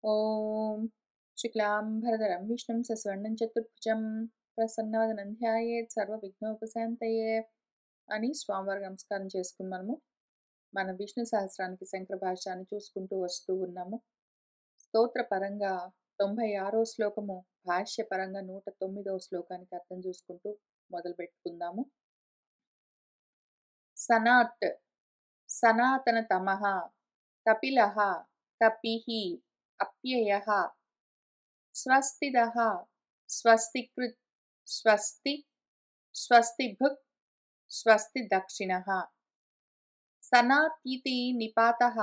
ఓం శుక్లాంబరధరం విష్ణుం సస్వర్ణం చతుర్భుజం ప్రసన్నవదనం ధ్యాయేత్ సర్వవిఘ్నోపశాంతయే అని స్వామివారి నమస్కారం చేసుకుని మన విష్ణు సహస్రానికి శంకర భాష్యాన్ని చూసుకుంటూ వస్తూ ఉన్నాము. స్తోత్ర పరంగా 96వ శ్లోకము, భాష్య పరంగా 109వ శ్లోకానికి అర్థం చూసుకుంటూ మొదలు పెట్టుకుందాము. సనాత్ సనాతన తమః కపిలః కపిః అప్యయః స్వస్తిదః స్వస్తికృత్ స్వస్తి స్వస్తిభుక్ స్వస్తి దక్షిణః. సనాత్ ఇతి నిపాతః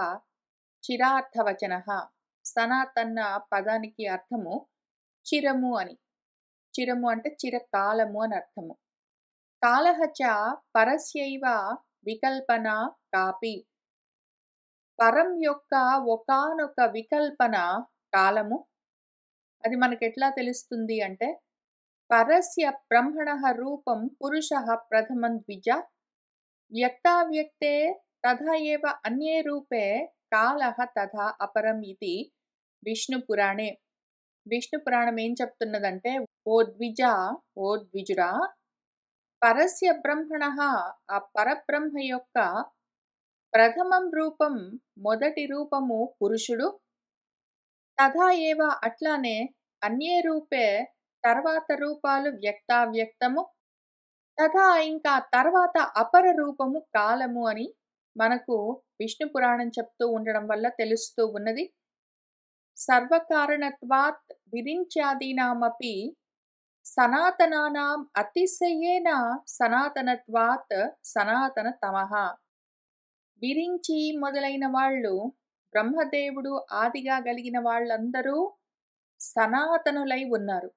చిరార్థవచనః. సనాత్ అన్న పదానికి అర్థము చిరము అని. చిరము అంటే చిరకాలము అని అర్థము. కాలః చ పరస్యైవ వికల్పన కాపి. పరం యొక్క ఒకానొక వికల్పన కాలము. అది మనకెట్లా తెలుస్తుంది అంటే, పరస్య బ్రహ్మణః రూపం పురుషః ప్రథమం ద్విజ వ్యక్తావ్యక్తే తథా ఏవ అన్యే రూపే కాలః తథా అపరం ఇది విష్ణుపురాణే. విష్ణు పురాణం ఏం చెప్తున్నదంటే, ఓ ద్విజ, ఓ ద్విజుడా, పరస్య బ్రహ్మణః ఆ పరబ్రహ్మ యొక్క ప్రథమం రూపం మొదటి రూపము పురుషుడు, తథా ఏవ అట్లానే అన్యే రూపే తర్వాత రూపాలు వ్యక్తావ్యక్తము, తథా ఇంకా తర్వాత అపర రూపము కాలము అని మనకు విష్ణు పురాణం చెప్తూ ఉండడం వల్ల తెలుస్తూ ఉన్నది. సర్వకారణత్వాత్ విరించాదీనామపి సనాతనానాం అతిశయేన సనాతనత్వాత్ సనాతన తమః. విరించి మొదలైన వాళ్ళు, బ్రహ్మదేవుడు ఆదిగా కలిగిన వాళ్ళందరూ సనాతనులై ఉన్నారు.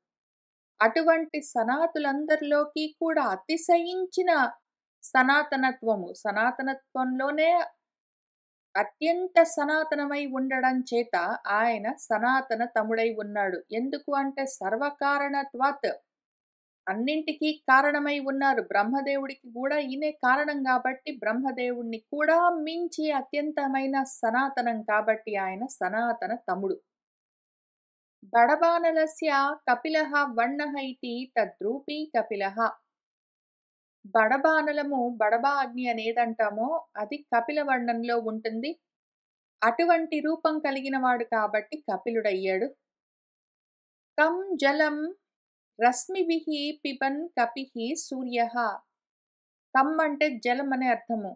అటువంటి సనాతులందరిలోకి కూడా అతిశయించిన సనాతనత్వము, సనాతనత్వంలోనే అత్యంత సనాతనమై ఉండడం చేత ఆయన సనాతన తముడై ఉన్నాడు. ఎందుకు అంటే సర్వకారణత్వాత్, అన్నింటికీ కారణమై ఉన్నారు. బ్రహ్మదేవుడికి కూడా ఈయనే కారణం కాబట్టి, బ్రహ్మదేవుణ్ణి కూడా మించి అత్యంతమైన సనాతనం కాబట్టి ఆయన సనాతన తముడు. బడబానలస్య కపిలః వర్ణః ఇతి తద్రూపీ కపిలః. బడబానలము, బడబా అగ్ని అనేదంటామో అది కపిల వర్ణంలో ఉంటుంది. అటువంటి రూపం కలిగిన వాడు కాబట్టి కపిలుడయ్యాడు. కం జలం రశ్మిభిః పిబన్ కపిః సూర్యః. కం అంటే జలం అనే అర్థము.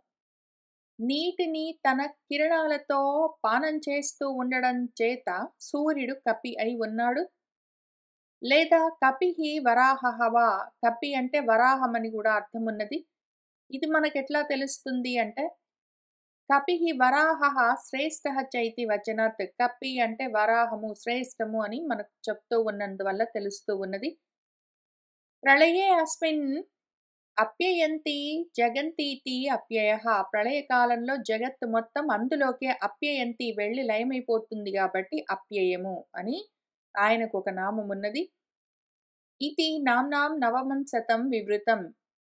నీటిని తన కిరణాలతో పానం చేస్తూ ఉండడం చేత సూర్యుడు కపి అయి ఉన్నాడు. లేదా కపిః వరాహః వా. కపి అంటే వరాహం అని కూడా అర్థం ఉన్నది. ఇది మనకెట్లా తెలుస్తుంది అంటే, కపిః వరాహః శ్రేష్ఠః చైతి వచనాత్. కపి అంటే వరాహము, శ్రేష్టము అని మనకు చెప్తూ ఉన్నందువల్ల తెలుస్తూ ఉన్నది. ప్రళయే అస్మిన్ అప్యయంతి జగంతీతి అప్యయః. ప్రళయకాలంలో జగత్తు మొత్తం అందులోకే అప్యయంతి వెళ్ళి లయమైపోతుంది కాబట్టి అప్యయము అని ఆయనకు ఒక నామం ఉన్నది. ఇది నామ్నాం నవమం శతం వివృతం.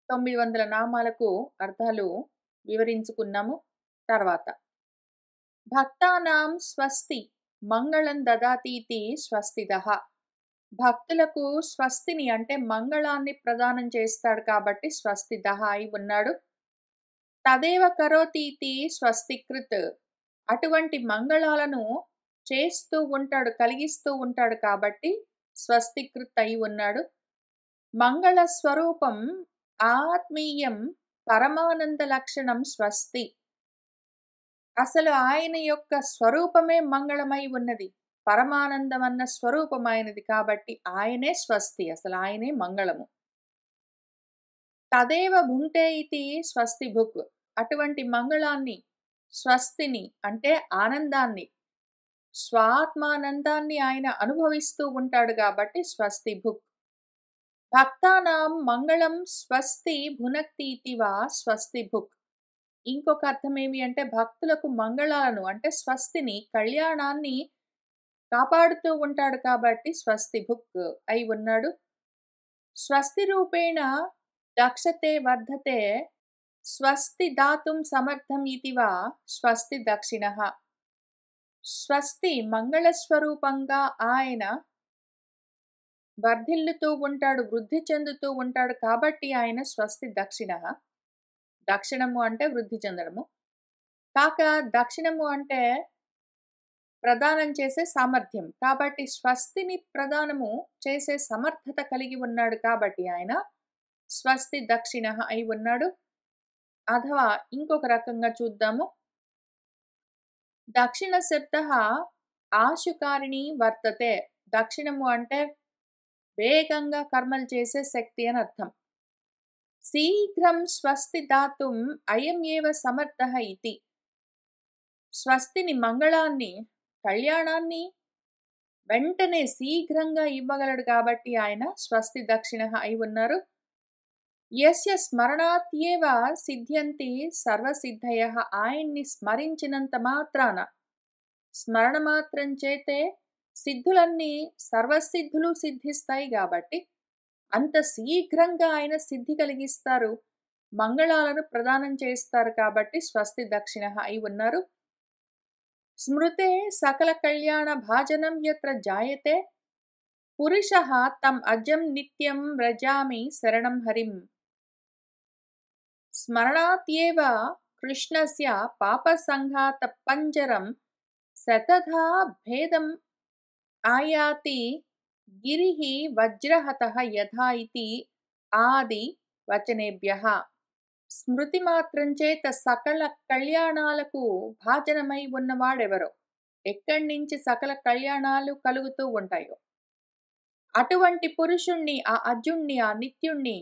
900 నామాలకు అర్థాలు వివరించుకున్నాము. తర్వాత భక్తానాం స్వస్తి మంగళం దదాతీతి స్వస్తిదః. భక్తులకు స్వస్తిని అంటే మంగళాన్ని ప్రదానం చేస్తాడు కాబట్టి స్వస్తిదః అయి ఉన్నాడు. తదేవ కరోతీతి స్వస్తికృత్. అటువంటి మంగళాలను చేస్తూ ఉంటాడు, కలిగిస్తూ ఉంటాడు కాబట్టి స్వస్తికృత్ అయి ఉన్నాడు. మంగళ స్వరూపం ఆత్మీయం పరమానంద లక్షణం స్వస్తి. అసలు ఆయన యొక్క స్వరూపమే మంగళమై ఉన్నది. పరమానందం అన్న స్వరూపం ఆయనది కాబట్టి ఆయనే స్వస్తి, అసలు ఆయనే మంగళము. తదేవ భుంక్తే ఇతి స్వస్తి భుక్. అటువంటి మంగళాన్ని, స్వస్తిని అంటే ఆనందాన్ని, స్వాత్మానందాన్ని ఆయన అనుభవిస్తూ ఉంటాడు కాబట్టి స్వస్తి భుక్. భక్తానాం మంగళం స్వస్తి భునక్తీతి వా స్వస్తి భుక్. ఇంకొక అర్థం ఏమి అంటే, భక్తులకు మంగళాలను అంటే స్వస్తిని, కళ్యాణాన్ని కాపాడుతూ ఉంటాడు కాబట్టి స్వస్తి భుక్ అయి ఉన్నాడు. స్వస్తి రూపేణ దక్షతే వర్ధతే స్వస్తి దాతుం సమర్థం ఇతి వా స్వస్తి దక్షిణః. స్వస్తి మంగళస్వరూపంగా ఆయన వర్ధిల్లుతూ ఉంటాడు, వృద్ధి చెందుతూ ఉంటాడు కాబట్టి ఆయన స్వస్తి దక్షిణః. దక్షిణము అంటే వృద్ధి చెందడము. కాక దక్షిణము అంటే ప్రదానం చేసే సామర్థ్యం. కాబట్టి స్వస్తిని ప్రదానము చేసే సమర్థత కలిగి ఉన్నాడు కాబట్టి ఆయన స్వస్తి దక్షిణః అయి ఉన్నాడు. అథవా ఇంకొక రకంగా చూద్దాము. దక్షిణ శబ్దః ఆశుకారిణి వర్తతే. దక్షిణము అంటే వేగంగా కర్మలు చేసే శక్తి అని అర్థం. శీఘ్రం స్వస్తి దాతుం అయం ఏవ సమర్థః ఇతి. స్వస్తిని మంగళాన్ని, కళ్యాణాన్ని వెంటనే శీఘ్రంగా ఇవ్వగలడు కాబట్టి ఆయన స్వస్తి దక్షిణః అయి ఉన్నారు. యస్య స్మరణాత్యేవ సిద్ధ్యంతి సర్వసిద్ధయః. ఆయన్ని స్మరించినంత మాత్రాన, స్మరణ మాత్రం చేతే సిద్ధులన్నీ సర్వసిద్ధులు సిద్ధిస్తాయి కాబట్టి అంత శీఘ్రంగా ఆయన సిద్ధి కలిగిస్తారు, మంగళాలను ప్రదానం చేస్తారు కాబట్టి స్వస్తి దక్షిణః అయి ఉన్నారు. స్మృతే సకల కళ్యాణ భాజనం యత్ర జాయతే పురుషః తం అజం నిత్యం వ్రజామి శరణం హరిం. స్మరణాత్యేవ కృష్ణస్య పాపసంఘాత పంజరం శతధా భేదం ఆయాతి గిరిః వజ్రహతః యథా ఇతి ఆది వచనేభ్యః. స్మృతి మాత్రం చేత సకల కళ్యాణాలకు భాజనమై ఉన్నవాడెవరో, ఎక్కడి నుంచి సకల కళ్యాణాలు కలుగుతూ ఉంటాయో అటువంటి పురుషుణ్ణి, ఆ అర్జుణ్ణి, ఆ నిత్యుణ్ణి,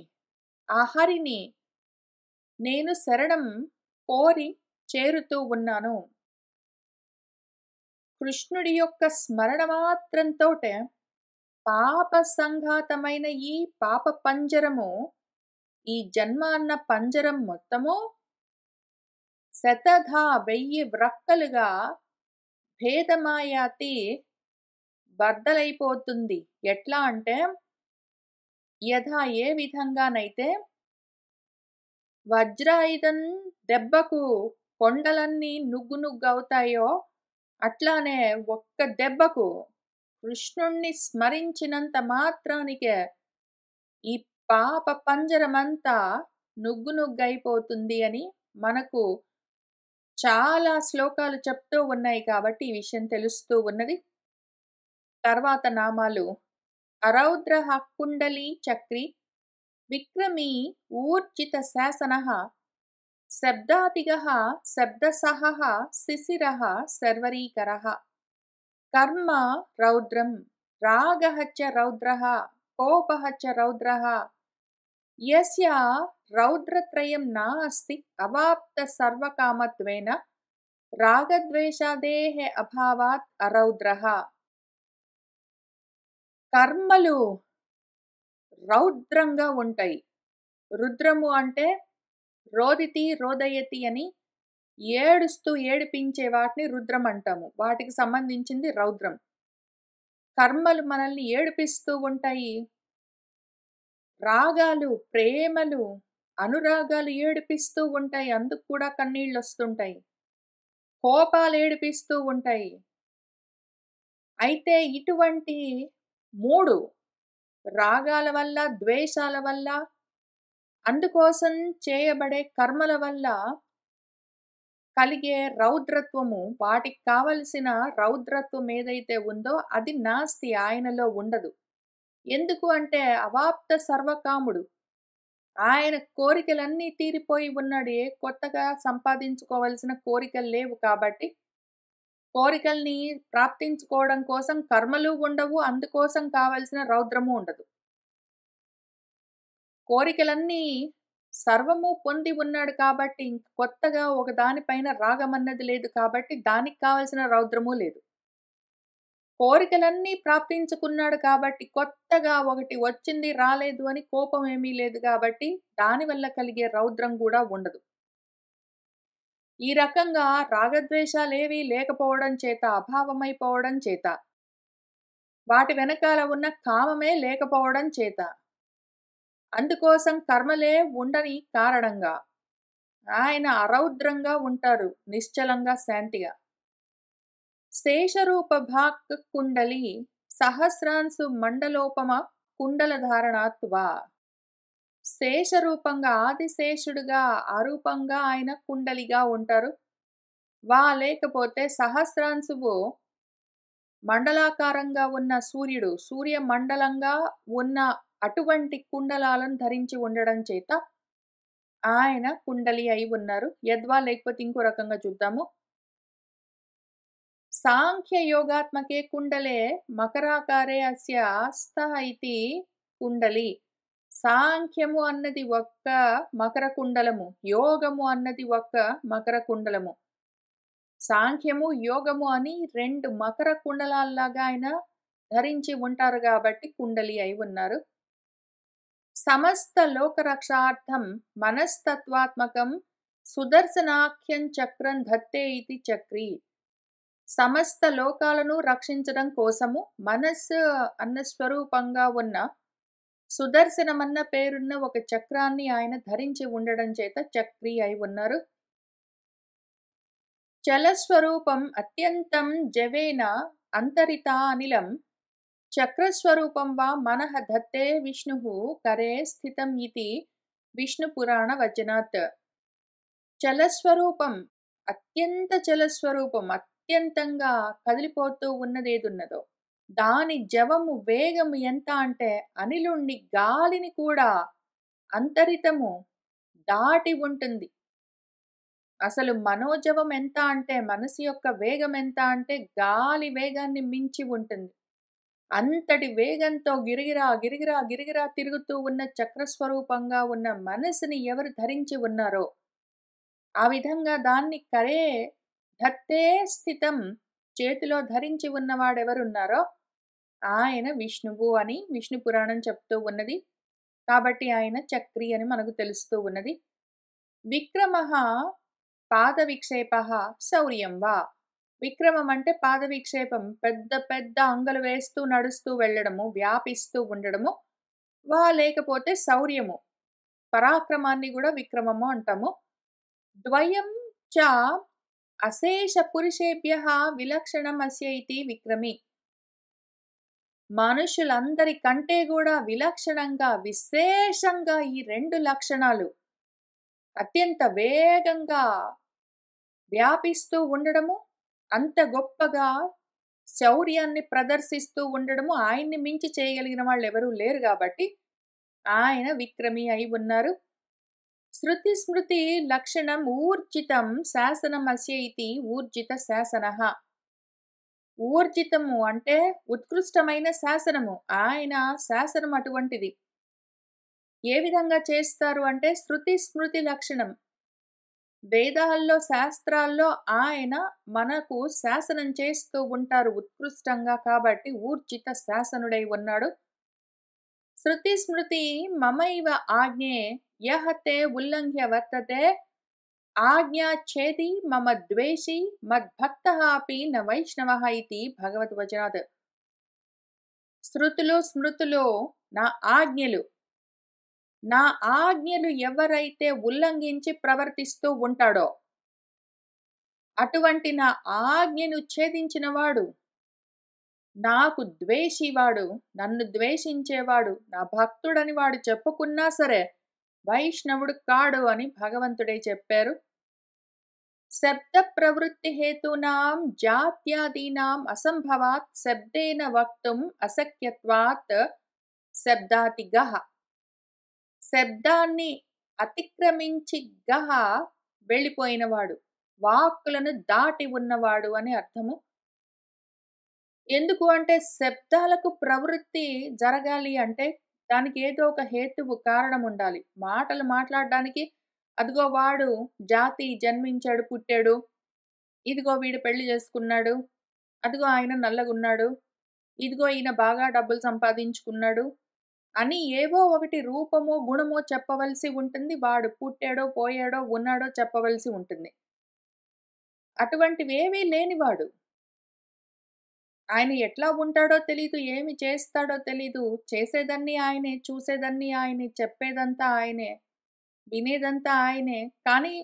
ఆ హరిని నేను శరణం కోరి చేరుతూ ఉన్నాను. కృష్ణుడి యొక్క స్మరణ మాత్రంతోటే పాప సంఘాతమైన ఈ పాప పంజరము, ఈ జన్మ అన్న పంజరం మొత్తము శతధా 1000 వ్రక్కలుగా భేదమాయాతి బద్దలైపోతుంది. ఎట్లా అంటే యథా ఏ విధంగానైతే వజ్రాయుధం దెబ్బకు కొండలన్నీ నుగ్గు నుగ్గు అవుతాయో అట్లానే ఒక్క దెబ్బకు కృష్ణుణ్ణి స్మరించినంత మాత్రానికే ఈ పాప పంజరమంతా నుగ్గు నుగ్గైపోతుంది అని మనకు చాలా శ్లోకాలు చెప్తూ ఉన్నాయి కాబట్టి ఈ విషయం తెలుస్తూ ఉన్నది. తర్వాత నామాలు అరౌద్రః కుండలి చక్రి విక్రమీ ఊర్జిత శాసనః శబ్దాదిగః శబ్దసహః శిశిరః శర్వరీకరః. కర్మ రౌద్రం రాగః చ రౌద్రః కోపః చ రౌద్రః. యస్య రౌద్రత్రయం నాస్తి అవాప్త సర్వకామత్వేన రాగద్వేషాదేః అభావాత్ అరౌద్రః. కర్మలు రౌద్రంగా ఉంటాయి. రుద్రము అంటే రోదితి రోదయతి అని ఏడుస్తూ ఏడిపించే వాటిని రుద్రం అంటాము. వాటికి సంబంధించింది రౌద్రం. కర్మలు మనల్ని ఏడిపిస్తూ ఉంటాయి. రాగాలు, ప్రేమలు, అనురాగాలు ఏడిపిస్తూ ఉంటాయి. అందుకు కూడా కన్నీళ్ళు వస్తుంటాయి. కోపాలు ఏడిపిస్తూ ఉంటాయి. అయితే ఇటువంటి 3 రాగాల వల్ల, ద్వేషాల వల్ల, అందుకోసం చేయబడే కర్మల వల్ల కలిగే రౌద్రత్వము, వాటికి కావలసిన రౌద్రత్వం ఏదైతే ఉందో అది నాస్తి, ఆయనలో ఉండదు. ఎందుకు అంటే అవాప్త సర్వకాముడు. ఆయన కోరికలన్నీ తీరిపోయి ఉన్నాడు. ఏ కొత్తగా సంపాదించుకోవలసిన కోరికలు లేవు కాబట్టి కోరికల్ని ప్రాప్తించుకోవడం కోసం కర్మలు ఉండవు, అందుకోసం కావలసిన రౌద్రము ఉండదు. కోరికలన్నీ సర్వము పొంది ఉన్నాడు కాబట్టి కొత్తగా ఒక దానిపైన రాగం అన్నది లేదు కాబట్టి దానికి కావలసిన రౌద్రము లేదు. కోరికలన్నీ ప్రాప్తించుకున్నాడు కాబట్టి కొత్తగా ఒకటి వచ్చింది రాలేదు అని కోపం ఏమీ లేదు కాబట్టి దానివల్ల కలిగే రౌద్రం కూడా ఉండదు. ఈ రకంగా రాగద్వేషాలేవీ లేకపోవడం చేత, అభావమైపోవడం చేత, వాటి వెనకాల ఉన్న కామమే లేకపోవడం చేత, అందుకోసం కర్మలే ఉండని కారణంగా ఆయన అరౌద్రంగా ఉంటారు, నిశ్చలంగా శాంతిగా. శేషరూపభాక్ కుండలి సహస్రాంశు మండలోపమ కుండల ధారణాత్ వా. శేషరూపంగా ఆదిశేషుడుగా అరూపంగా ఆయన కుండలిగా ఉంటారు. లేకపోతే సహస్రాంశువు మండలాకారంగా ఉన్న సూర్యుడు, సూర్యమండలంగా ఉన్న అటువంటి కుండలాలను ధరించి ఉండడం చేత ఆయన కుండలి అయి ఉన్నారు. యద్వా లేకపోతే ఇంకో రకంగా చూద్దాము. సాంఖ్య యోగాత్మకే కుండలే మకరాకారే అస్య స్థః ఇతి కుండలి. సాంఖ్యము అన్నది ఒక్క మకర కుండలము, యోగము అన్నది ఒక్క మకర కుండలము. సాంఖ్యము, యోగము అని 2 మకర కుండలాల్లాగా ఆయన ధరించి ఉంటారు గాబట్టి కుండలి అయి ఉన్నారు. సమస్త లోకరక్షార్థం మనస్తత్వాత్మకం సుదర్శనాఖ్యం చక్రం ధత్తే ఇతి చక్రి. సమస్త లోకాలను రక్షించడం కోసము మనస్సు అన్న స్వరూపంగా ఉన్న సుదర్శనమన్న పేరున్న ఒక చక్రాన్ని ఆయన ధరించి ఉండడం చేత చక్రి అయి ఉన్నారు. చలస్వరూపం అత్యంతం జవేన అంతరితా అనిలం చక్రస్వరూపం వా మనః ధత్తే విష్ణుః కరే స్థితం ఇతి విష్ణు పురాణ వచనాత్. చలస్వరూపం, అత్యంత చలస్వరూపం, అత్యంతంగా కదిలిపోతూ ఉన్నదేదున్నదో దాని జవము వేగము ఎంత అంటే అనిలుండి గాలిని కూడా అంతరితము దాటి ఉంటుంది. అసలు మనోజవం ఎంత అంటే, మనసు యొక్క వేగం ఎంత అంటే గాలి వేగాన్ని మించి ఉంటుంది. అంతటి వేగంతో గిరిగిరా గిరిగిరా గిరిగిరా తిరుగుతూ ఉన్న చక్రస్వరూపంగా ఉన్న మనసుని ఎవరు ధరించి ఉన్నారో, ఆ విధంగా దాన్ని కరే ధత్తే స్థితం, చేతిలో ధరించి ఉన్నవాడెవరున్నారో ఆయన విష్ణువు అని విష్ణు పురాణం చెప్తూ ఉన్నది. కాబట్టి ఆయన చక్రి అని మనకు తెలుస్తూ ఉన్నది. విక్రమః పాద విక్షేప శౌర్యం వా. విక్రమం అంటే పాద విక్షేపం, పెద్ద పెద్ద అంగలు వేస్తూ నడుస్తూ వెళ్ళడము, వ్యాపిస్తూ ఉండడము. లేకపోతే శౌర్యము, పరాక్రమాన్ని కూడా విక్రమము అంటాము. ద్వయం చ అశేష పురుషేభ్యః విలక్షణం అస్య ఇతి విక్రమి. మనుషులందరి కంటే కూడా విలక్షణంగా, విశేషంగా ఈ 2 లక్షణాలు అత్యంత వేగంగా వ్యాపిస్తూ ఉండడము, అంత గొప్పగా శౌర్యాన్ని ప్రదర్శిస్తూ ఉండడము, ఆయన్ని మించి చేయగలిగిన వాళ్ళు ఎవరూ లేరు కాబట్టి ఆయన విక్రమి అయి ఉన్నారు. శృతి స్మృతి లక్షణం ఊర్జితం శాసనం అస్య ఇతి ఊర్జిత శాసనః. ఊర్జితము అంటే ఉత్కృష్టమైన శాసనము. ఆయన శాసనం అటువంటిది. ఏ విధంగా చేస్తారు అంటే శృతి స్మృతి లక్షణం. వేదాల్లో, శాస్త్రాల్లో ఆయన మనకు శాసనం చేస్తూ ఉంటారు ఉత్కృష్టంగా. కాబట్టి ఊర్జిత శాసనుడై ఉన్నాడు. శృతి స్మృతి మమైవ ఆజ్ఞే యః తే ఉల్లంఘ్య వర్తతే ఆజ్ఞాచ్ఛేది మమ ద్వేషి మద్భక్తః అపి న వైష్ణవః ఇతి భగవద్వచనాత్. శృతులు స్మృతులు నా ఆజ్ఞలు, నా ఆజ్ఞలు ఎవరైతే ఉల్లంఘించి ప్రవర్తిస్తూ ఉంటాడో, అటువంటి నా ఆజ్ఞను ఛేదించినవాడు, నాకు ద్వేషివాడు, నన్ను ద్వేషించేవాడు, నా భక్తుడని వాడు చెప్పుకున్నా సరే వైష్ణవుడు కాడు అని భగవంతుడే చెప్పారు. శబ్ద ప్రవృత్తి హేతూనాం జాత్యాదీనాం అసంభవాత్ శబ్దేన వక్తుం అశక్యత్వాత్ శబ్దాతి గహ. శబ్దాన్ని అతిక్రమించి గహ వెళ్ళిపోయినవాడు, వాక్కులను దాటి ఉన్నవాడు అని అర్థము. ఎందుకు అంటే శబ్దాలకు ప్రవృత్తి జరగాలి అంటే దానికి ఏదో ఒక హేతువు, కారణం ఉండాలి. మాటలు మాట్లాడడానికి అదిగో వాడు జాతి జన్మించాడు, పుట్టాడు, ఇదిగో వీడు పెళ్లి చేసుకున్నాడు, అదిగో ఆయన నల్లగున్నాడు, ఇదిగో ఈయన బాగా డబ్బులు సంపాదించుకున్నాడు అని ఏవో ఒకటి రూపమో గుణమో చెప్పవలసి ఉంటుంది. వాడు పుట్టాడో పోయాడో ఉన్నాడో చెప్పవలసి ఉంటుంది. అటువంటివేవీ లేనివాడు. ఆయన ఎట్లా ఉంటాడో తెలీదు, ఏమి చేస్తాడో తెలీదు. చేసేదన్నీ ఆయనే, చూసేదన్నీ ఆయనే, చెప్పేదంతా ఆయనే, వినేదంతా ఆయనే. కానీ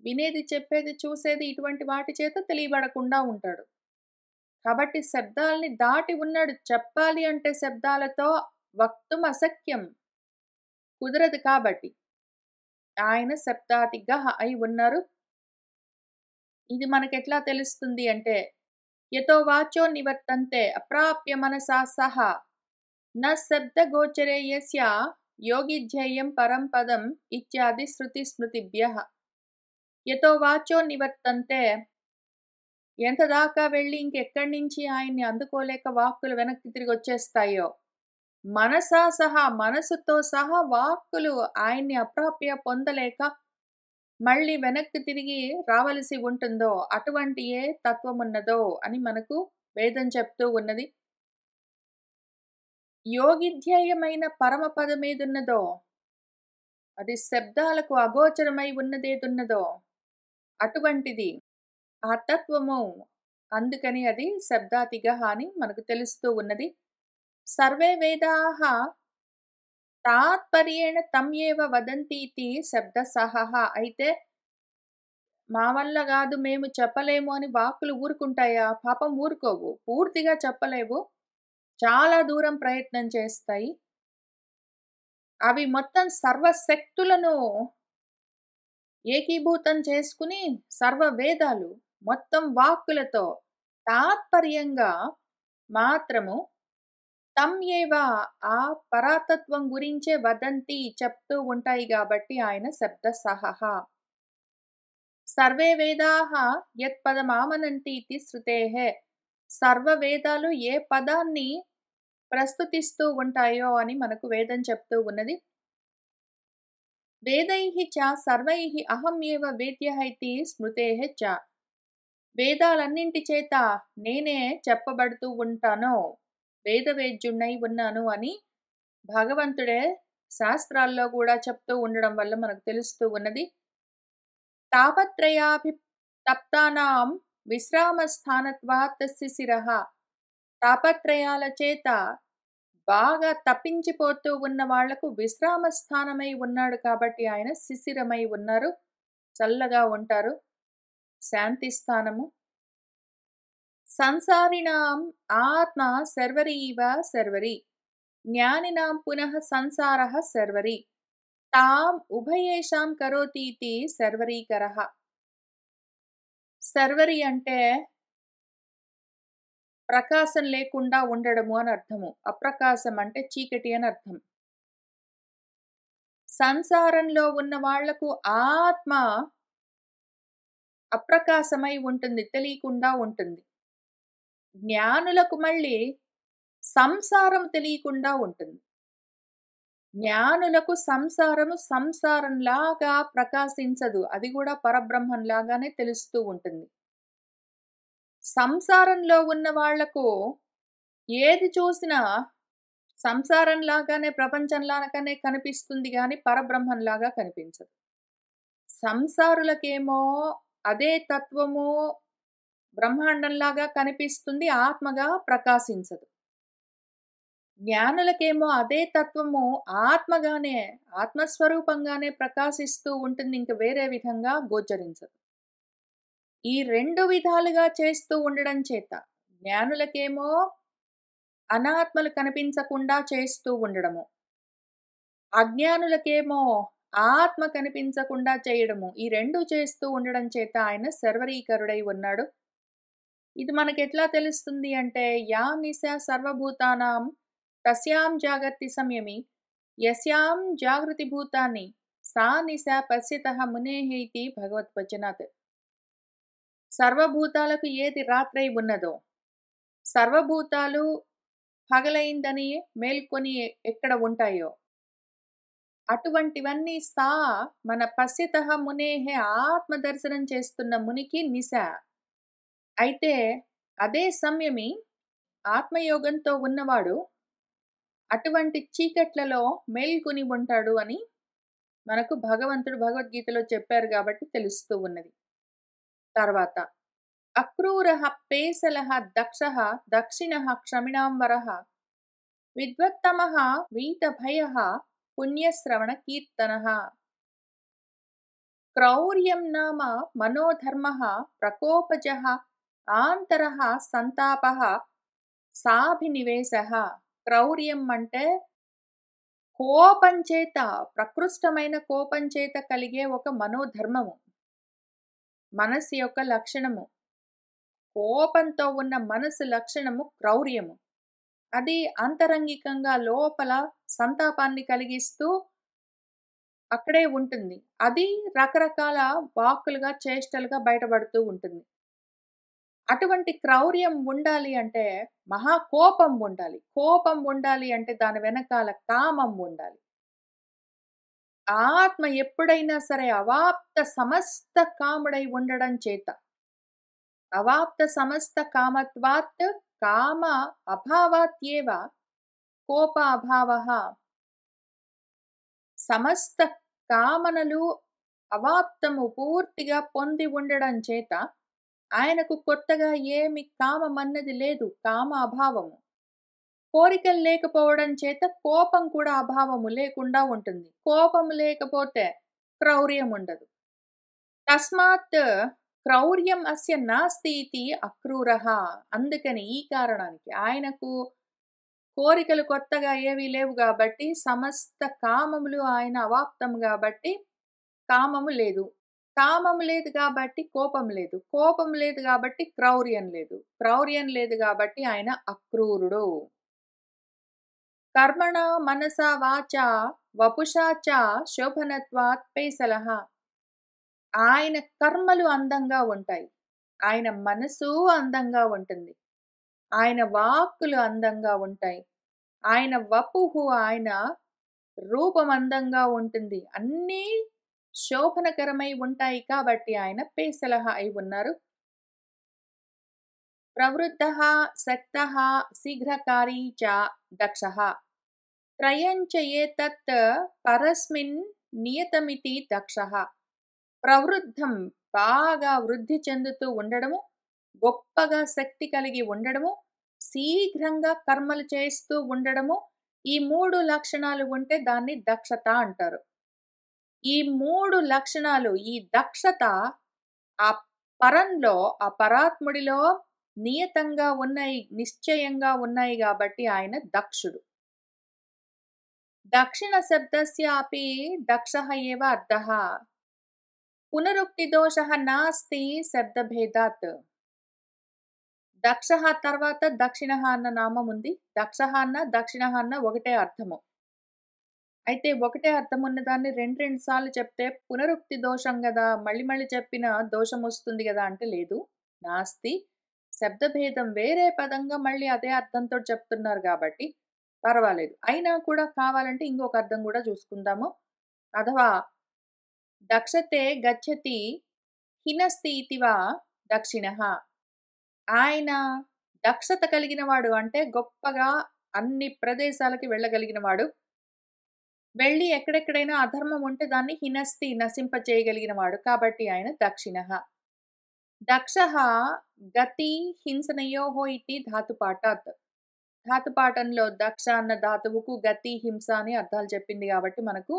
వినేది, చెప్పేది, చూసేది ఇటువంటి వాటి చేత తెలియబడకుండా ఉంటాడు. కాబట్టి శబ్దాల్ని దాటి ఉన్నాడు. చెప్పాలి అంటే శబ్దాలతో వక్తుం అశక్యం. కుదరదు కాబట్టి. ఆయన శబ్దాతిగః అయి ఉన్నారు. ఇది మనకెట్లా తెలుస్తుంది అంటే, యతో వాచో నివర్తంతే అప్రాప్య మనసా సహ న శబ్దగోచరే యస్య యోగిధ్యేయం పరం పదం ఇత్యాది శృతి స్మృతిభ్యః. యతో వాచో నివర్తంతే ఎంత దాకా వెళ్ళి ఇంకెక్కడి నుంచి ఆయన్ని అందుకోలేక వాక్కులు వెనక్కి తిరిగొచ్చేస్తాయో, మనసా సహా మనసుతో సహా వాక్కులు ఆయన్ని అప్రాప్య పొందలేక మళ్ళీ వెనక్కి తిరిగి రావలసి ఉంటుందో, అటువంటి ఏ తత్వమున్నదో అని మనకు వేదం చెప్తూ ఉన్నది. యోగిధ్యేయమైన పరమపదమేదున్నదో, అది శబ్దాలకు అగోచరమై ఉన్నదేదున్నదో, అటువంటిది ఆ తత్వము. అందుకని అది శబ్దాతిగః అని మనకు తెలుస్తూ ఉన్నది. సర్వే వేదాః తాత్పర్యేణ తం ఏవ వదంతీతి శబ్దసహః. అయితే మా వల్ల గాదు, మేము చెప్పలేము అని వాక్కులు ఊరుకుంటాయా? పాపం ఊరుకోవు. పూర్తిగా చెప్పలేవు. చాలా దూరం ప్రయత్నం చేస్తాయి. అవి మొత్తం సర్వశక్తులను ఏకీభూతం చేసుకుని సర్వ వేదాలు మొత్తం వాక్కులతో తాత్పర్యంగా మాత్రము తం ఏవ ఆ పరాతత్వం గురించే వదంతి చెప్తూ ఉంటాయి గాబట్టి ఆయన శబ్దసహః. సర్వే వేదాః యత్పదమామనంతి ఇతి శృతేః. సర్వ వేదాలు ఏ పదాన్ని ప్రస్తుతిస్తూ ఉంటాయో అని మనకు వేదం చెప్తూ ఉన్నది. వేదైః చ సర్వైః అహం ఏవ వేద్యః ఇతి స్మృతేః చ. వేదాలన్నింటి చేత నేనే చెప్పబడుతూ ఉంటాను, వేదవేద్యుణ్ణై ఉన్నాను అని భగవంతుడే శాస్త్రాల్లో కూడా చెప్తూ ఉండడం వల్ల మనకు తెలుస్తూ ఉన్నది. తాపత్రయాభితప్తానాం విశ్రామస్థానత్వాత్ శిశిరః. తాపత్రయాల చేత బాగా తప్పించిపోతూ ఉన్న వాళ్లకు విశ్రామ స్థానమై ఉన్నాడు కాబట్టి ఆయన శిశిరమై ఉన్నారు. చల్లగా ఉంటారు. శాంతి స్థానము. సంసారిణాం ఆత్మ శర్వరీ ఇవ శర్వరి. జ్ఞానినాం పునః సంసారః శర్వరి. తాం ఉభయేషాం కరోతీతి శర్వరీకరః. శర్వరి అంటే ప్రకాశం లేకుండా ఉండడము అని అర్థము. అప్రకాశం అంటే చీకటి అని అర్థం. సంసారంలో ఉన్న వాళ్లకు ఆత్మ అప్రకాశమై ఉంటుంది, తెలియకుండా ఉంటుంది. జ్ఞానులకు మళ్ళీ సంసారం తెలియకుండా ఉంటుంది. జ్ఞానులకు సంసారము సంసారంలాగా ప్రకాశించదు. అది కూడా పరబ్రహ్మంలాగానే తెలుస్తూ ఉంటుంది. సంసారంలో ఉన్న వాళ్లకు ఏది చూసినా సంసారంలాగానే ప్రపంచంలాగానే కనిపిస్తుంది గాని పరబ్రహ్మంలాగా కనిపించదు. సంసారులకేమో అదే తత్వము బ్రహ్మాండంలాగా కనిపిస్తుంది, ఆత్మగా ప్రకాశించదు. జ్ఞానులకేమో అదే తత్వము ఆత్మగానే, ఆత్మస్వరూపంగానే ప్రకాశిస్తూ ఉంటుంది, ఇంక వేరే విధంగా గోచరించదు. ఈ రెండు విధాలుగా చేస్తూ ఉండడం చేత జ్ఞానులకేమో అనాత్మలు కనిపించకుండా చేస్తూ ఉండడము, అజ్ఞానులకేమో ఆత్మ కనిపించకుండా చేయడము, ఈ రెండు చేస్తూ ఉండడం చేత ఆయన సర్వరీకరుడై ఉన్నాడు. ఇది మనకెట్లా తెలుస్తుంది అంటే, యా నిశ సర్వభూతానాం తస్యాం జాగర్తి సంయమి యస్యాం జాగృతి భూతాని సా నిశ పశ్యతః మునేః ఇతి భగవద్వచనాత్. సర్వభూతాలకు ఏది రాత్రై ఉన్నదో, సర్వభూతాలు పగలైందని మేల్కొని ఎక్కడ ఉంటాయో, అటువంటివన్నీ సా మన పశ్యతః మునేః ఆత్మదర్శనం చేస్తున్న మునికి నిశ. అయితే అదే సంయమి ఆత్మయోగంతో ఉన్నవాడు అటువంటి చీకట్లలో మేల్కొని ఉంటాడు అని మనకు భగవంతుడు భగవద్గీతలో చెప్పారు కాబట్టి తెలుస్తూ ఉన్నది. తర్వాత అక్రూరః పేసలః దక్షః దక్షిణః క్షమిణాంబరః విద్వత్తమః వీతభయః పుణ్యశ్రవణ కీర్తనః. క్రౌర్యం నామ మనోధర్మః ప్రకోపజః ఆంతరః సంతాపః సాభినివేశః. క్రౌర్యం అంటే కోపం చేత, ప్రకృష్టమైన కోపం చేత కలిగే ఒక మనోధర్మము. మనస్సు యొక్క లక్షణము. కోపంతో ఉన్న మనసు లక్షణము క్రౌర్యము. అది అంతరంగికంగా లోపల సంతాపాన్ని కలిగిస్తూ అక్కడే ఉంటుంది. అది రకరకాల వాక్కులుగా, చేష్టలుగా బయటపడుతూ ఉంటుంది. అటువంటి క్రౌర్యం ఉండాలి అంటే మహా కోపం ఉండాలి. కోపం ఉండాలి అంటే దాని వెనకాల కామం ఉండాలి. ఆత్మ ఎప్పుడైనా సరే అవాప్త సమస్త కాముడై ఉండడం చేత, అవాప్త సమస్త కామత్వాత్ కామ అభావాత్యేవ కోప అభావః. సమస్త కామనలు అవాప్తము పూర్తిగా పొంది ఉండడం చేత ఆయనకు కొత్తగా ఏమి కామమన్నది లేదు. కామ అభావము. కోరికలు లేకపోవడం చేత కోపం కూడా అభావము లేకుండా ఉంటుంది. కోపము లేకపోతే క్రౌర్యం ఉండదు. తస్మాత్ క్రౌర్యం అస్య నాస్తి ఇతి అక్రూరః. అందుకని ఈ కారణానికి ఆయనకు కోరికలు కొత్తగా ఏవీ లేవు గాబట్టి, సమస్త కామములు ఆయన అవాప్తం గాబట్టి కామము లేదు. కామము లేదు గాబట్టి కోపం లేదు. కోపం లేదు గాబట్టి క్రౌర్యం లేదు. క్రౌర్యం లేదు గాబట్టి ఆయన అక్రూరుడు. కర్మణ మనసా వాచా వపుషా చ శోభనత్వాత్ పేసలః. ఆయన కర్మలు అందంగా ఉంటాయి. ఆయన మనసు అందంగా ఉంటుంది. ఆయన వాక్కులు అందంగా ఉంటాయి. ఆయన వపుః, ఆయన రూపం అందంగా ఉంటుంది. అన్నీ శోభనకరమై ఉంటాయి కాబట్టి ఆయన పేసలః అయి ఉన్నారు. ప్రవృత్తః శక్తః శీఘ్రకారీ చ దక్షః. త్రయం చ ఏతత్ పరస్మిన్ నియతమితి దక్షః. ప్రవృద్ధం, బాగా వృద్ధి చెందుతూ ఉండడము, గొప్పగా శక్తి కలిగి ఉండడము, శీఘ్రంగా కర్మలు చేస్తూ ఉండడము, ఈ 3 లక్షణాలు ఉంటే దాన్ని దక్షత అంటారు. ఈ 3 లక్షణాలు, ఈ దక్షత ఆ పరంలో, ఆ పరాత్ముడిలో నియతంగా ఉన్నాయి, నిశ్చయంగా ఉన్నాయి గాబట్టి ఆయన దక్షుడు. దక్షిణ శబ్దస్యాపి దక్షః ఏవ అర్థః. పునరుక్తి దోషః నాస్తి శబ్దభేదాత్. దక్షః తర్వాత దక్షిణః అన్న నామం ఉంది. దక్షః అన్న, దక్షిణః అన్న ఒకటే అర్థము. అయితే ఒకటే అర్థం ఉన్నదాన్ని 2 సార్లు చెప్తే పునరుక్తి దోషం గదా! మళ్ళీ మళ్ళీ చెప్పిన దోషం వస్తుంది గదా! అంటే లేదు. నాస్తి. శబ్దభేదం వేరే పదంగా మళ్ళీ అదే అర్థంతో చెప్తున్నారు గాబట్టి పర్వాలేదు. అయినా కూడా కావాలంటే ఇంకొక అర్థం గూడా చూసుకుందాము. అథవా దక్షతే గచ్చతి హినస్తి ఇతి వా దక్షిణః. ఆయన దక్షత కలిగిన వాడు అంటే గొప్పగా అన్ని ప్రదేశాలకి వెళ్ళగలిగిన వాడు. వెళ్ళి ఎక్కడెక్కడైనా అధర్మం ఉంటే దాన్ని హినస్తి, నశింపచేయగలిగిన వాడు. కాబట్టి ఆయన దక్షిణః. దక్షః గతి హింసనయోః ఇతి ధాతుపాఠాత్. ధాతుపాఠంలో దక్ష అన్న ధాతువుకు గతి, హింస అని అర్థాలు చెప్పింది కాబట్టి మనకు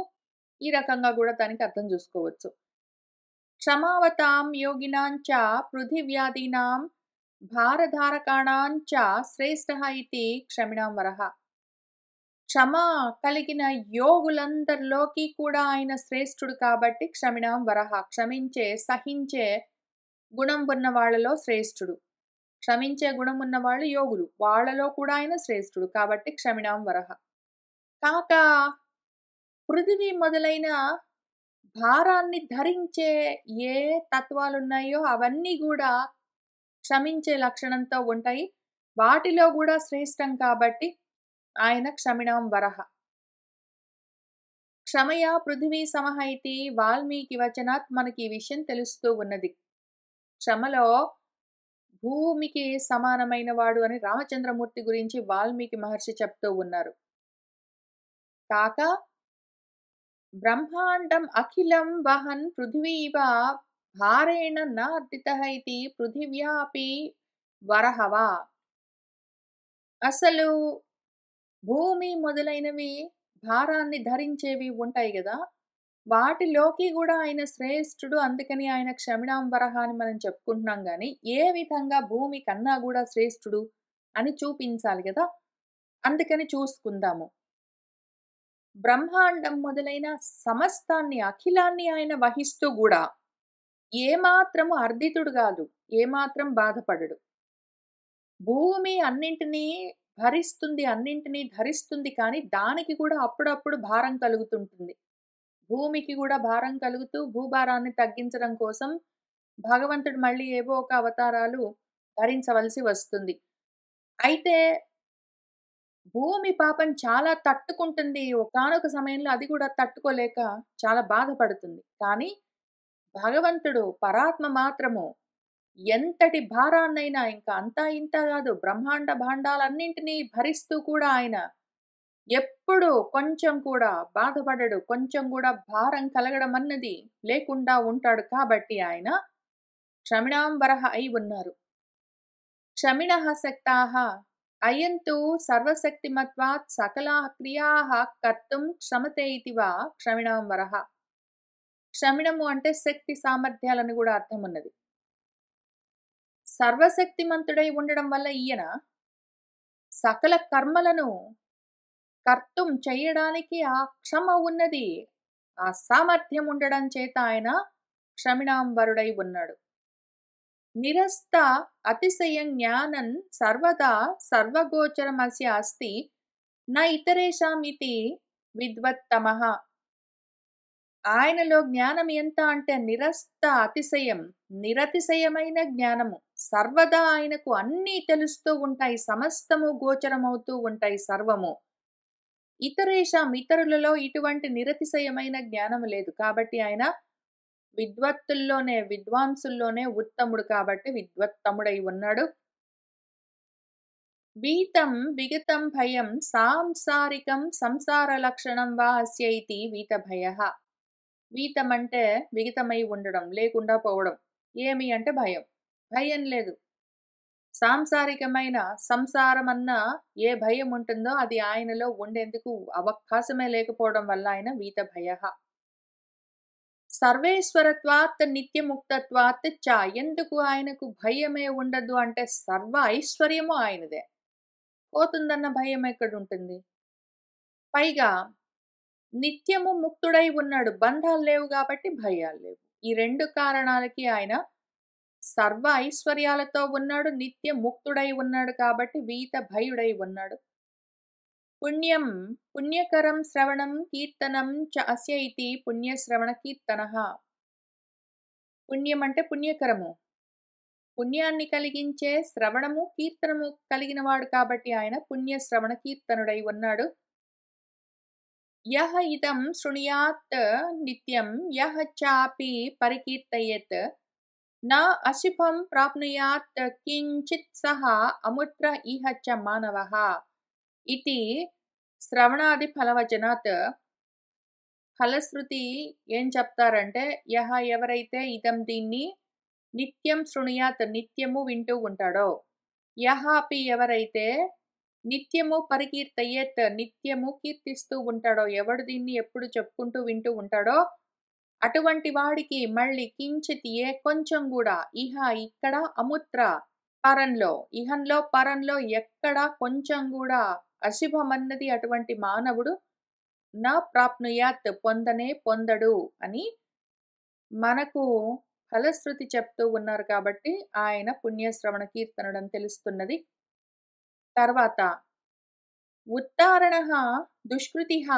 ఈ రకంగా గూడా దానికి అర్థం చూసుకోవచ్చు. క్షమావతాం యోగినాం చ పృథివ్యాదీనాం భారధారకాణాం చ శ్రేష్ఠః ఇతి క్షమిణాం వరః. క్షమ కలిగిన యోగులందరిలోకి కూడా ఆయన శ్రేష్ఠుడు కాబట్టి క్షమిణాం వరః. క్షమించే, సహించే గుణం ఉన్న వాళ్ళలో శ్రేష్ఠుడు. క్షమించే గుణం ఉన్న వాళ్ళు యోగులు. వాళ్ళలో కూడా ఆయన శ్రేష్ఠుడు. కాబట్టి క్షమిణాం వరః. కాక పృథివీ మొదలైన భారాన్ని ధరించే ఏ తత్వాలున్నాయో అవన్నీ గూడా క్షమించే లక్షణంతో ఉంటాయి. వాటిలో గూడా శ్రేష్టం కాబట్టి ఆయన క్షమిణాం వరః. క్షమయా పృథివీ సమః ఇతి వాల్మీకి వచనాత్ మనకి ఈ విషయం తెలుస్తూ ఉన్నది. క్షమలో భూమికి సమానమైన వాడు అని రామచంద్రమూర్తి గురించి వాల్మీకి మహర్షి చెప్తూ ఉన్నారు. కాక బ్రహ్మాండం అఖిలం వహన్ పృథివీవ భారేణ నార్దితః ఇతి పృథివ్యాపి వరః వా. అసలు భూమి మొదలైనవి భారాన్ని ధరించేవి ఉంటాయి గదా! వాటిలోకి గూడా ఆయన శ్రేష్ఠుడు. అందుకని ఆయన క్షమిణాంబరః అని మనం చెప్పుకుంటున్నాం గానీ, ఏ విధంగా భూమి కన్నా గూడా శ్రేష్ఠుడు అని చూపించాలి గదా! అందుకని చూసుకుందాము. బ్రహ్మాండం మొదలైన సమస్తాన్ని, అఖిలాన్ని ఆయన వహిస్తూ గూడా ఏమాత్రము అర్ధితుడు గాదు. ఏమాత్రం బాధపడడు. భూమి అన్నింటినీ భరిస్తుంది, అన్నింటినీ ధరిస్తుంది కానీ, దానికి కూడా అప్పుడప్పుడు భారం కలుగుతుంటుంది. భూమికి గూడా భారం కలుగుతూ, భూభారాన్ని తగ్గించడం కోసం భగవంతుడు మళ్ళీ ఏవో ఒక అవతారాలు ధరించవలసి వస్తుంది. అయితే భూమి పాపం చాలా తట్టుకుంటుంది. ఒకానొక సమయంలో అది కూడా తట్టుకోలేక చాలా బాధపడుతుంది. కానీ భగవంతుడు పరాత్మ మాత్రము ఎంతటి భారాన్నైనా ఇంకా అంతా ఇంతా గాదు బ్రహ్మాండ భాండాలన్నింటినీ భరిస్తూ కూడా ఆయన ఎప్పుడూ కొంచెం కూడా బాధపడడు. కొంచెం గూడా భారం కలగడం అన్నది లేకుండా ఉంటాడు కాబట్టి ఆయన క్షమిణాంబరః అయి ఉన్నారు. క్షమిణః శక్తాః అయంతు సర్వశక్తిమత్వాత్ సకలాః క్రియాః కర్తుం క్షమతే ఇతి వా క్షమిణాంబరః. క్షమిణము అంటే శక్తి సామర్థ్యాలని గూడా అర్థమున్నది. సర్వశక్తిమంతుడై ఉండడం వల్ల ఈయన సకల కర్మలను కర్తుం చెయ్యడానికి ఆ క్షమ ఉన్నది. ఆ సామర్థ్యం ఉండడం చేత ఆయన క్షమిణాంబరుడై ఉన్నాడు. నిరస్త అతిశయం జ్ఞానం సర్వదా సర్వగోచరమస్య అస్తి న ఇతరేషామితి విద్వత్తమః. ఆయనలో జ్ఞానం ఎంత అంటే నిరస్త అతిశయం, నిరతిశయమైన జ్ఞానము. సర్వదా ఆయనకు అన్నీ తెలుస్తూ ఉంటాయి. సమస్తము గోచరమవుతూ ఉంటాయి సర్వము. ఇతరేషాం ఇతరులలో ఇటువంటి నిరతిశయమైన జ్ఞానము లేదు. కాబట్టి ఆయన విద్వత్తుల్లోనే, విద్వాంసుల్లోనే ఉత్తముడు కాబట్టి విద్వత్తముడై ఉన్నాడు. వీతం విగతం భయం సాంసారికం సంసార లక్షణం వా అస్య ఇతి వీతభయః. వీతం అంటే విగతమై ఉండడం, లేకుండా పోవడం. ఏమి అంటే భయం. భయం లేదు. సాంసారికమైన సంసారమన్న ఏ భయం ఉంటుందో అది ఆయనలో ఉండేందుకు అవకాశమే లేకపోవడం వల్ల ఆయన వీతభయః. సర్వేశ్వరత్వాత్ నిత్యముక్తత్వాత్ చ. ఎందుకు ఆయనకు భయమే ఉండదు అంటే సర్వ ఐశ్వర్యము ఆయనదే. పోతుందన్న భయం ఎక్కడుంటుంది? పైగా నిత్యము ముక్తుడై ఉన్నాడు. బంధాలు లేవు కాబట్టి భయాలు లేవు. ఈ 2 కారణాలకి ఆయన సర్వ ఐశ్వర్యాలతో ఉన్నాడు. నిత్య ముక్తుడై ఉన్నాడు కాబట్టి వీత భయుడై ఉన్నాడు. పుణ్యం పుణ్యకరం శ్రవణం కీర్తనం చ అస్య ఇతి పుణ్యశ్రవణ కీర్తనః. పుణ్యం అంటే పుణ్యకరము. పుణ్యాన్ని కలిగించే శ్రవణము, కీర్తనము కలిగినవాడు కాబట్టి ఆయన పుణ్యశ్రవణ కీర్తనుడై ఉన్నాడు. యః ఇదం శృణుయాత్ నిత్యం యః చాపి పరికీర్తయేత్ న అశుభం ప్రాప్నుయాత్ కించిత్ సహ అముత్ర ఇహ చ మానవః ఇతి శ్రవణాది ఫలవచనాత్. ఫలశ్రుతి ఏం చెప్తారంటే యః ఎవరైతే ఇదం దీన్ని నిత్యం శృణుయాత్ నిత్యము వింటూ ఉంటాడో, యః అపి ఎవరైతే నిత్యము పరికీర్తయేత్ నిత్యము కీర్తిస్తూ ఉంటాడో, ఎవడు దీన్ని ఎప్పుడు చెప్పుకుంటూ వింటూ ఉంటాడో అటువంటి వాడికి మళ్ళీ కించిత్ ఏ కొంచెం కూడా ఇహ ఇక్కడ అముత్ర పరంలో, ఇహంలో పరంలో ఎక్కడ కొంచెం కూడా అశుభమన్నది అటువంటి మానవుడు నా ప్రాప్నుయాత్ పొందనే పొందడు అని మనకు ఫలశ్రుతి చెప్తూ ఉన్నారు కాబట్టి ఆయన పుణ్యశ్రవణ కీర్తనుడని తెలుస్తున్నది. తర్వాత ఉత్తారణః దుష్కృతిః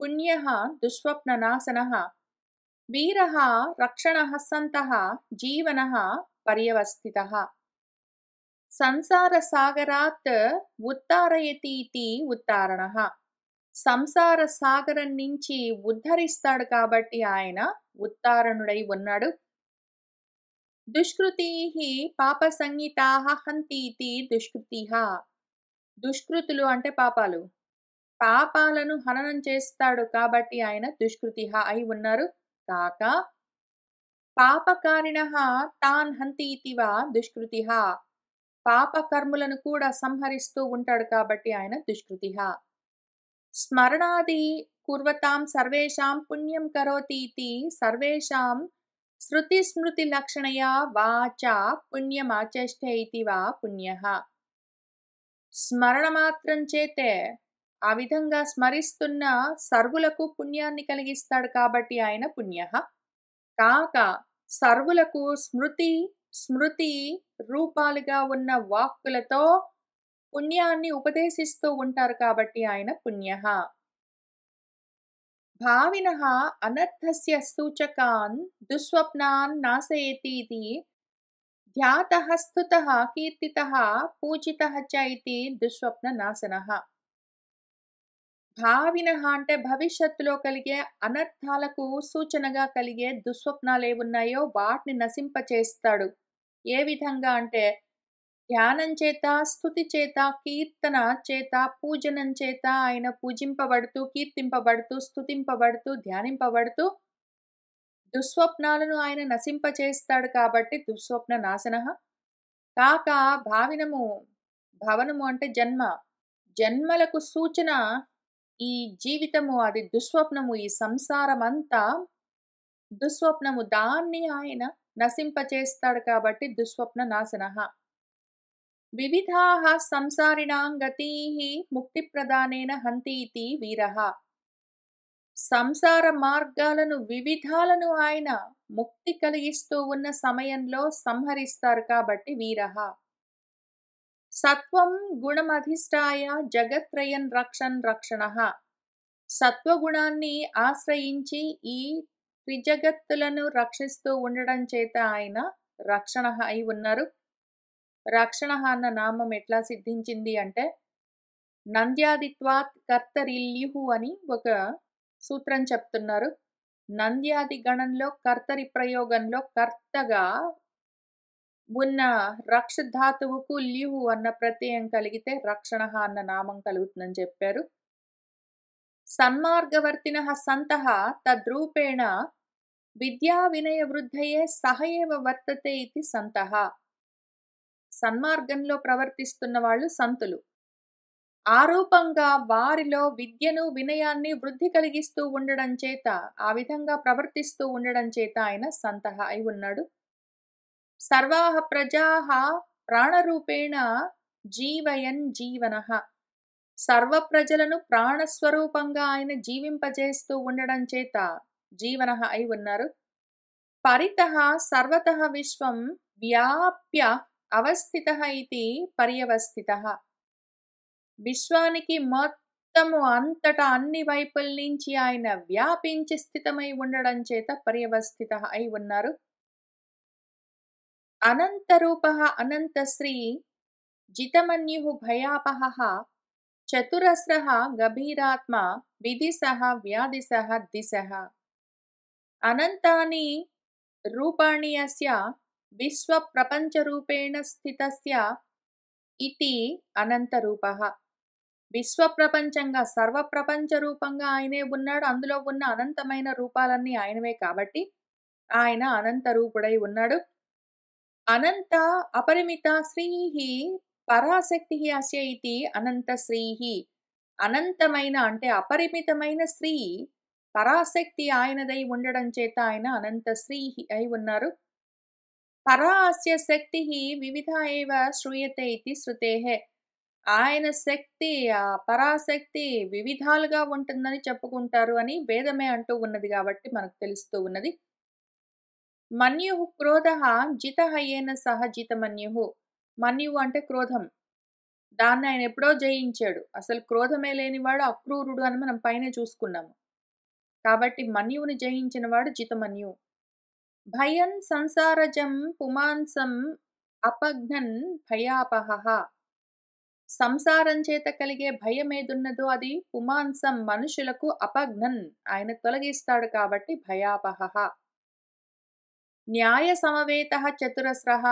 పుణ్యః దుస్వప్ననాశనః వీరః రక్షణః సంతః జీవనః పర్యవస్థితః. సంసార సాగరాత్ ఉత్తారయతి ఇతి ఉత్తారణః. సంసార సాగరం నుంచి ఉద్ధరిస్తాడు కాబట్టి ఆయన ఉత్తారణుడై ఉన్నాడు. దుష్కృతీః పాప సంహితాః హంతి ఇతి దుష్కృతిః. దుష్కృతులు అంటే పాపాలు. పాపాలను హననం చేస్తాడు కాబట్టి ఆయన దుష్కృతిః అయి ఉన్నారు. కాక పాపకారిణః తాన్ హంతి ఇతి వా దుష్కృతిః. పాపకర్ములను కూడా సంహరిస్తూ ఉంటాడు కాబట్టి ఆయన దుష్కృతిః. స్మరణాది కుర్వతాం సర్వేషాం పుణ్యం కరోతీతి సర్వేషాం శృతిస్మృతిలక్షణయా వాచా పుణ్యమాచష్టే ఇతి వా పుణ్యః. స్మరణ మాత్రం చేతే ఆ విధంగా స్మరిస్తున్న సర్వులకు పుణ్యాన్ని కలిగిస్తాడు కాబట్టి ఆయన పుణ్యః. కాక సర్వులకు స్మృతి రూపాలుగా ఉన్న వాక్కులతో పుణ్యాన్ని ఉపదేశిస్తూ ఉంటారు కాబట్టి ఆయన పుణ్యః. భావినః అనర్థస్య సూచకాన్ దుస్వప్నాన్ నాశయतीति ధ్యాతః స్తుతః కీర్తితః పూజితః చ ఇతి దుస్వప్న నాశనః. భావినః అంటే భవిష్యత్తులో కలిగే అనర్థాలకు సూచనగా కలిగే దుస్వప్నాలేవున్నాయో వాటిని నశింపచేస్తాడు. ఏ విధంగా అంటే ధ్యానం చేత, స్తుతి చేత, కీర్తన చేత, పూజనం చేత ఆయన పూజింపబడుతూ, కీర్తింపబడుతూ, స్తుతింపబడుతూ, ధ్యానింపబడుతూ దుస్వప్నాలను ఆయన నశింపచేస్తాడు కాబట్టి దుస్వప్న నాశనః. కాక భవనము అంటే జన్మ. జన్మలకు సూచన ఈ జీవితము అది దుస్వప్నము. ఈ సంసారమంతా దుస్వప్నము. దాన్ని ఆయన నశింపచేస్తాడు కాబట్టి దుస్వప్న నాశనః. వివిధాః సంసారిణాం గతీః ముక్తిప్రదానేన హంతి ఇతి వీరః. సంసార మార్గాలను వివిధాలను ఆయన ముక్తి కలిగిస్తూ ఉన్న సమయంలో సంహరిస్తారు కాబట్టి వీరః. సత్వం గుణమధిష్టాయ జగత్రయం రక్షన్ రక్షణః. సత్వగుణాన్ని ఆశ్రయించి ఈ త్రిజగత్తులను రక్షిస్తూ ఉండడం చేత ఆయన రక్షణః అయి ఉన్నారు. రక్షణః అన్న నామం ఎట్లా సిద్ధించింది అంటే నంద్యాదిత్వాత్ కర్తరిల్యుః అని ఒక సూత్రం చెప్తున్నారు. నంద్యాది గణంలో కర్తరి ప్రయోగంలో కర్తగా ఉన్న రక్ష ధాతువుకు ల్యుః అన్న ప్రత్యయం కలిగితే రక్షణః అన్న నామం కలుగుతుందని చెప్పారు. సన్మార్గవర్తినః సంతః తద్రూపేణ విద్యా వినయ వృద్ధయే సహ ఏవ వర్తతే ఇతి సంతః. సన్మార్గంలో ప్రవర్తిస్తున్న వాళ్ళు సంతులు. ఆ రూపంగా వారిలో విద్యను వినయాన్ని వృద్ధి కలిగిస్తూ ఉండడం చేత ఆ విధంగా ప్రవర్తిస్తూ ఉండడం చేత ఆయన సంతః అయి ఉన్నాడు. సర్వాః ప్రజాః ప్రాణరూపేణ జీవయన్ జీవనః. సర్వ ప్రజలను ప్రాణస్వరూపంగా ఆయన జీవింపజేస్తూ ఉండడం చేత జీవనః అయి ఉన్నారు. పరితః సర్వతః విశ్వం వ్యాప్య అవస్థితః ఇతి పర్యవస్థితః. విశ్వానికి మొత్తము అంతటా అన్ని వైపుల నుంచి ఆయన వ్యాపించి స్థితమై ఉండడం చేత పర్యవస్థితః అయి ఉన్నారు. అనంతరూపః అనంతశ్రీ జితమన్యుః భయాపహః చతురస్రః గభీరాత్మ విదిశః వ్యాదిశః దిశః. అనంతాని రూపాణి అస్య విశ్వ ప్రపంచరూపేణ స్థితస్య ఇతి అనంతరూపః. విశ్వ ప్రపంచంగా సర్వ ప్రపంచ రూపంగా ఆయనే ఉన్నాడు. అందులో ఉన్న అనంతమైన రూపాలన్నీ ఆయనవే కాబట్టి ఆయన అనంత రూపుడై ఉన్నాడు. అనంత అపరిమిత శ్రీః పరాశక్తిః అస్య ఇతి అనంత శ్రీః. అనంతమైన అంటే అపరిమితమైన శ్రీ పరాశక్తి ఆయనదై ఉండడం చేత ఆయన అనంత శ్రీః అయి ఉన్నారు. పరా అస్య శక్తిః వివిధా ఏవ శ్రూయతే ఇతి శృతేః. ఆయన శక్తి ఆ పరాశక్తి వివిధాలుగా ఉంటుందని చెప్పుకుంటారు అని వేదమే అంటూ ఉన్నది కాబట్టి మనకు తెలుస్తూ ఉన్నది. మన్యుః క్రోధః జితః ఏన సహ జితమన్యుః. మన్యువు అంటే క్రోధం. దాన్ని ఆయన ఎప్పుడో జయించాడు. అసలు క్రోధమే లేనివాడు అక్రూరుడు అని మనం పైనే చూసుకున్నాము. కాబట్టి మన్యువుని జయించిన వాడు జితమన్యు. భయం సంసారజం పుమాంసం అపఘ్నన్ భయాపహః. సంసారం చేత కలిగే భయం ఏదున్నదో అది పుమాంసం మనుషులకు అపఘ్నన్ ఆయన తొలగిస్తాడు కాబట్టి భయాపహః. న్యాయ సమవేతః చతురస్రః.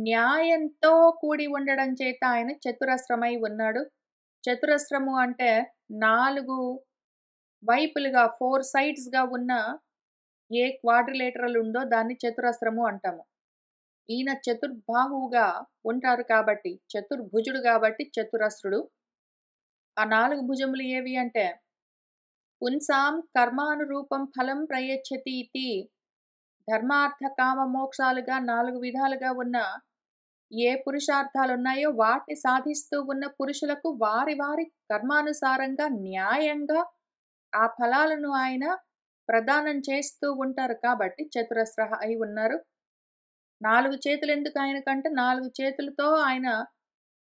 న్యాయంతో కూడి ఉండడం చేత ఆయన చతురస్రమై ఉన్నాడు. చతురస్రము అంటే 4 వైపులుగా 4 సైడ్స్గా ఉన్న ఏ క్వాడ్రిలేటరల్ ఉందో దాన్ని చతురస్రము అంటాము. ఈయన చతుర్బాహువుగా ఉంటారు కాబట్టి చతుర్భుజుడు కాబట్టి చతురస్రుడు. ఆ 4 భుజములు ఏవి అంటే పుంసాం కర్మానురూపం ఫలం ప్రయచ్చతి ఇతి. ధర్మార్థ కామ మోక్షాలుగా 4 విధాలుగా ఉన్న ఏ పురుషార్థాలున్నాయో వాటిని సాధిస్తూ ఉన్న పురుషులకు వారి వారి కర్మానుసారంగా న్యాయంగా ఆ ఫలాలను ఆయన ప్రదానం చేస్తూ ఉంటారు కాబట్టి చతురస్రః అయి ఉన్నారు. 4 చేతులెందుకు ఆయనకంటే 4 చేతులతో ఆయన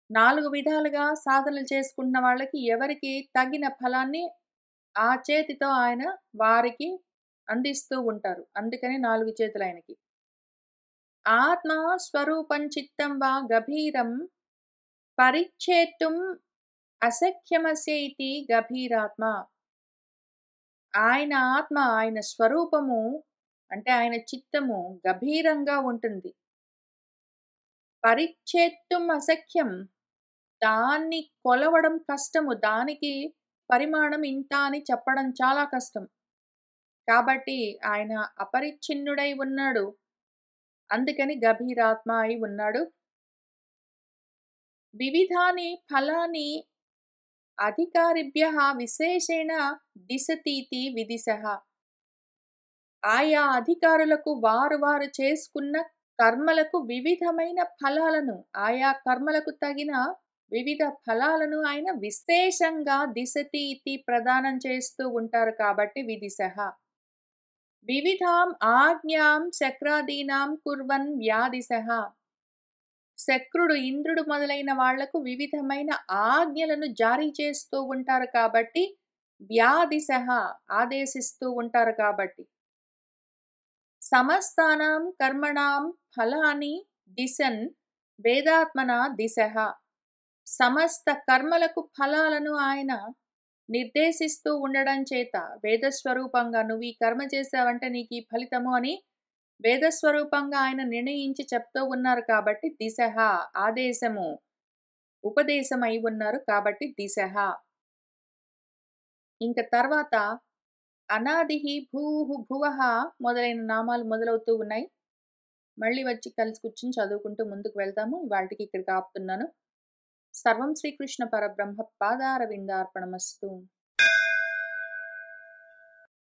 4 విధాలుగా సాధనలు చేసుకుంటున్న వాళ్ళకి ఎవరికి తగిన ఫలాన్ని ఆ చేతితో ఆయన వారికి అందిస్తూ ఉంటారు. అందుకని 4 చేతులాయనకి. ఆత్మ స్వరూపం చిత్తం వా గభీరం పరిచ్ఛేత్తుం అశక్యమస్య ఇతి గభీరాత్మ. ఆయన ఆత్మ, ఆయన స్వరూపము అంటే ఆయన చిత్తము గభీరంగా ఉంటుంది. పరిచ్ఛేత్తుం అశక్యం. దాన్ని కొలవడం కష్టము. దానికి పరిమాణం ఇంత అని చెప్పడం చాలా కష్టం. కాబట్టి ఆయన అపరిచ్ఛిన్నుడై ఉన్నాడు. అందుకని గభీరాత్మ అయి ఉన్నాడు. వివిధాని ఫలాని అధికారిభ్యః విశేషేణ దిశతీతి విదిశః. ఆయా అధికారులకు వారు వారు చేసుకున్న కర్మలకు వివిధమైన ఫలాలను, ఆయా కర్మలకు తగిన వివిధ ఫలాలను ఆయన విశేషంగా దిశతి ఇతి ప్రదానం చేస్తూ ఉంటారు కాబట్టి విదిశః. వివిధాం ఆజ్ఞాం శక్రాదీనాం కుర్వన్ వ్యాదిశః. శక్రుడు, ఇంద్రుడు మొదలైన వాళ్లకు వివిధమైన ఆజ్ఞలను జారీ చేస్తూ ఉంటారు కాబట్టి వ్యాదిశః ఆదేశిస్తూ ఉంటారు కాబట్టి. సమస్తానాం కర్మణాం ఫలాని దిశన్ వేదాత్మన దిశః. సమస్త కర్మలకు ఫలాలను ఆయన నిర్దేశిస్తూ ఉండడం చేత వేదస్వరూపంగా నువ్వు ఈ కర్మ చేసావంటే నీకు ఈ ఫలితము అని వేదస్వరూపంగా ఆయన నిర్ణయించి చెప్తూ ఉన్నారు కాబట్టి దిశః ఆదేశము, ఉపదేశం అయి ఉన్నారు కాబట్టి దిశః. ఇంక తర్వాత అనాదిహి భూహు భువః మొదలైన నామాలు మొదలవుతూ ఉన్నాయి. మళ్ళీ వచ్చి కలిసి కూర్చుని చదువుకుంటూ ముందుకు వెళ్తాము. ఇవాళకి ఇక్కడికి ఆపుతున్నాను. సర్వం శ్రీకృష్ణ పరబ్రహ్మ పాదారవిందార్పణమస్తు.